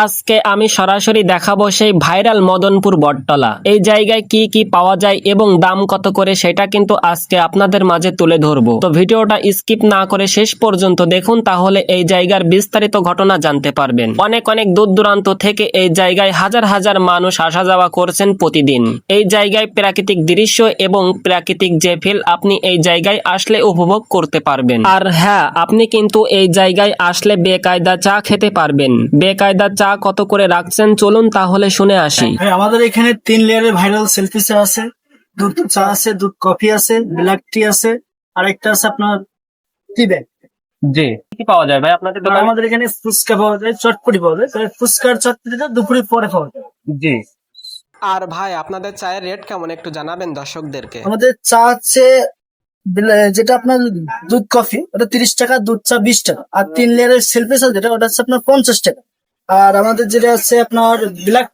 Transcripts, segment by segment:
আজকে আমি সরাসরি দেখাবো সেই ভাইরাল মদনপুর বটতলা। এই জায়গায় কি কি পাওয়া যায় এবং দাম কত করে সেটা কিন্তু আজকে আপনাদের মাঝে তুলে ধরবো। তো ভিডিওটা স্কিপ না করে শেষ পর্যন্ত দেখুন, তাহলে এই জায়গার বিস্তারিত ঘটনা জানতে পারবেন। অনেক অনেক দূর দূরান্ত থেকে এই জায়গায় হাজার হাজার মানুষ আসা যাওয়া করছেন প্রতিদিন। এই জায়গায় প্রাকৃতিক দৃশ্য এবং প্রাকৃতিক যে ফিল আপনি এই জায়গায় আসলে উপভোগ করতে পারবেন। আর হ্যাঁ, আপনি কিন্তু এই জায়গায় আসলে বেকায়দা চা খেতে পারবেন। বেকায়দা চা কত করে রাখছেন চলুন তাহলে শুনে আসি। ভাই, আমাদের এখানে 3 লেয়ারের ভাইরাল সেলফি চা আছে, দুধ চা আছে, দুধ কফি আছে, ব্ল্যাক টি আছে, আর একটা আছে আপনার টি ব্যাগ। জি, কি পাওয়া যায় ভাই আপনাদের আর দোকানে? আমাদের এখানে ফুচকা পাওয়া যায়, চটপটি পাওয়া যায়। তবে ফুচকার চটপটিটা দুপুরে পরে পাওয়া যায়। জি। আর ভাই আপনাদের চায়ের রেট কেমন একটু জানাবেন দর্শকদেরকে। আমাদের চা হচ্ছে যেটা আপনার দুধ কফি ওটা 30 টাকা, দুধ চা 20 টাকা, আর 3 লেয়ারের সেলফি চা যেটা ওটা হচ্ছে আপনার 50 টাকা। আর আমাদের যেটা আছে আপনার ব্ল্যাক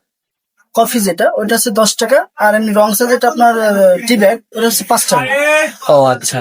কফি যেটা ওটা হচ্ছে 10 টাকা, আর এমনি রং চা যেটা আপনার টি ব্যাগ ওটা হচ্ছে 5 টাকা। ও আচ্ছা।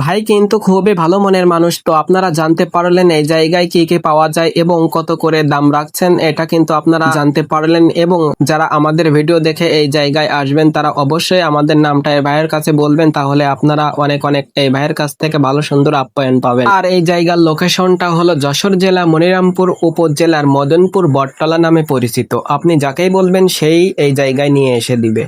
ভাই কিন্তু খুবই ভালো মনের মানুষ, তো আপনারা জানতে পারলেন এই জায়গায় কি কি পাওয়া যায় এবং কত করে দাম রাখছেন, এটা কিন্তু আপনারা জানতে পারলেন। এবং যারা আমাদের ভিডিও দেখে এই জায়গায় আসবেন তারা অবশ্যই আমাদের নামটা এই ভাইয়ের কাছে বলবেন, তাহলে আপনারা অনেক অনেক এই ভাইয়ের কাছ থেকে ভালো সুন্দর আপ্যায়ন পাবেন। আর এই জায়গার লোকেশনটা হলো যশোর জেলা মনিরামপুর উপজেলার মদনপুর বটতলা নামে পরিচিত। আপনি যাকেই বলবেন সেই এই জায়গায় নিয়ে এসে দিবে।